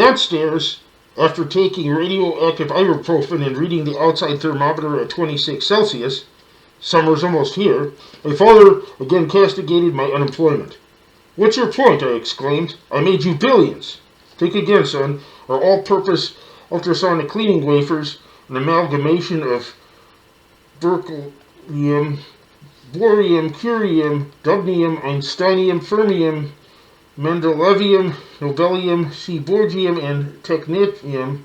Downstairs, after taking radioactive ibuprofen and reading the outside thermometer at 26 Celsius, summer's almost here, my father again castigated my unemployment. "What's your point?" I exclaimed. "I made you billions." "Think again, son. Our all-purpose ultrasonic cleaning wafers, an amalgamation of berkelium, bohrium, curium, dubnium, einsteinium, fermium, mendelevium, nobelium, seaborgium, and technetium,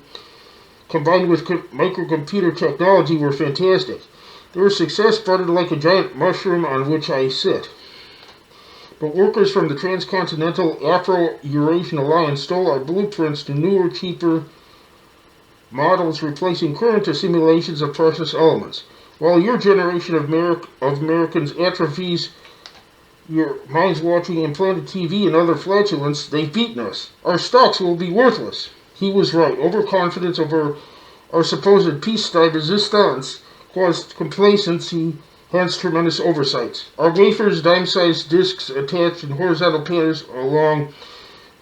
combined with microcomputer technology, were fantastic. Their success budded like a giant mushroom on which I sit. But workers from the Transcontinental Afro-Eurasian Alliance stole our blueprints to newer, cheaper models, replacing current assimilations of precious elements. While your generation of Americans atrophies your minds watching implanted TV and other flatulence, they've beaten us. Our stocks will be worthless." He was right. Overconfidence over our supposed peace-time resistance caused complacency, hence tremendous oversights. Our wafers, dime-sized discs attached in horizontal patterns along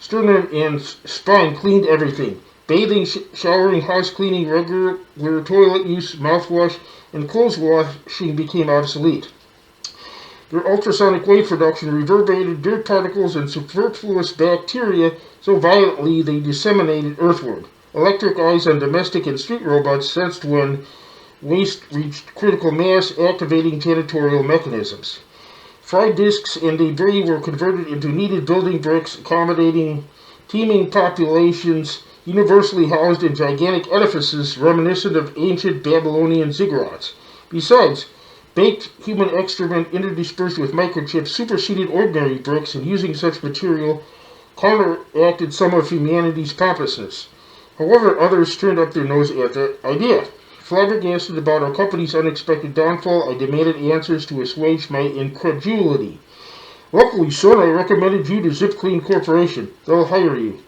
sternum and spine, cleaned everything. Bathing, showering, house cleaning, regular toilet use, mouthwash, and clothes washing became obsolete. Their ultrasonic wave production reverberated dirt particles and superfluous bacteria so violently they disseminated earthward. Electric eyes on domestic and street robots sensed when waste reached critical mass, activating janitorial mechanisms. Fried discs and debris were converted into needed building bricks, accommodating teeming populations universally housed in gigantic edifices reminiscent of ancient Babylonian ziggurats. Besides, baked human excrement interdispersed with microchips superseded ordinary bricks, and using such material counteracted some of humanity's pompousness. However, others turned up their nose at the idea. Flabbergasted about our company's unexpected downfall, I demanded answers to assuage my incredulity. "Luckily, son, I recommended you to Zip Clean Corporation. They'll hire you."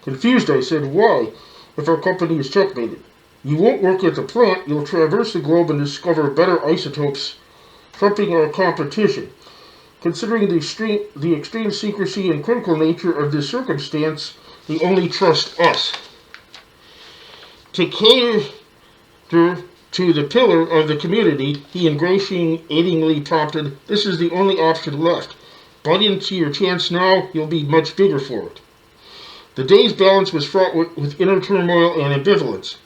Confused, I said, "Why, if our company is checkmated?" "You won't work at the plant. You'll traverse the globe and discover better isotopes, trumping our competition. Considering the extreme secrecy and critical nature of this circumstance, they only trust us to cater to the pillar of the community," he ingratiatingly prompted. "This is the only option left. Butt into your chance now, you'll be much bigger for it." The day's balance was fraught with inner turmoil and ambivalence.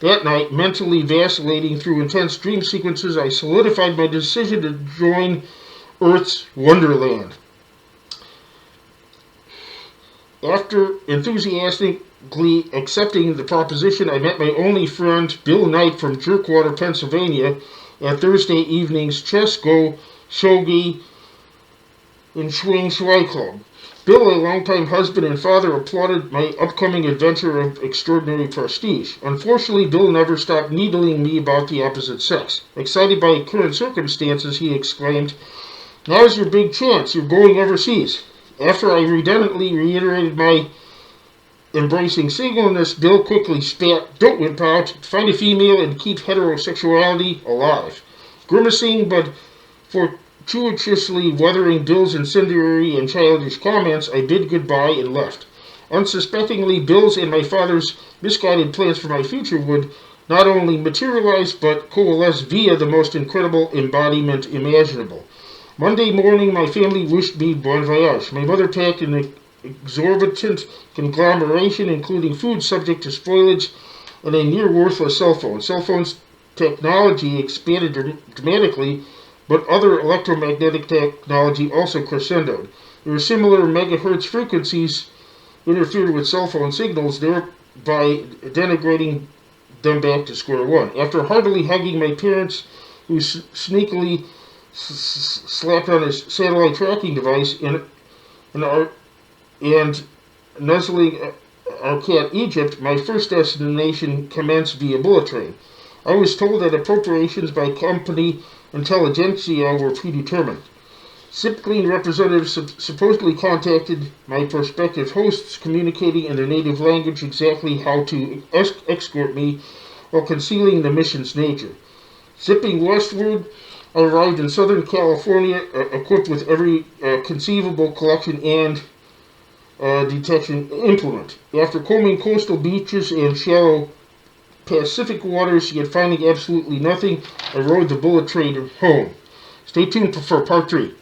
That night, mentally vacillating through intense dream sequences, I solidified my decision to join Earth's Wonderland. After enthusiastically accepting the proposition, I met my only friend, Bill Knight from Jerkwater, Pennsylvania, at Thursday evening's Chess Go Shogi in Swing Shui Club. Bill, a longtime husband and father, applauded my upcoming adventure of extraordinary prestige. Unfortunately, Bill never stopped needling me about the opposite sex. Excited by current circumstances, he exclaimed, "Now's your big chance. You're going overseas." After I redundantly reiterated my embracing singleness, Bill quickly spat, "Don't whip out. Find a female and keep heterosexuality alive." Grimacing but fortuitously weathering Bill's incendiary and childish comments, I bid goodbye and left. Unsuspectingly, Bill's and my father's misguided plans for my future would not only materialize but coalesce via the most incredible embodiment imaginable. Monday morning, my family wished me bon voyage. My mother packed an exorbitant conglomeration, including food subject to spoilage and a near-worthless cell phone. Cell phones technology expanded dramatically, but other electromagnetic technology also crescendoed. Their similar megahertz frequencies interfered with cell phone signals, thereby denigrating them back to square one. After heartily hugging my parents, who sneakily slapped on his satellite tracking device, and nuzzling our cat Egypt, my first destination commenced via bullet train. I was told that appropriations by company intelligentsia were predetermined. SipClean representatives supposedly contacted my prospective hosts, communicating in their native language exactly how to escort me while concealing the mission's nature. Zipping westward, I arrived in Southern California, equipped with every conceivable collection and detection implement. After combing coastal beaches and shallow Pacific waters, yet finding absolutely nothing, I rode the bullet train home. Stay tuned for part 3.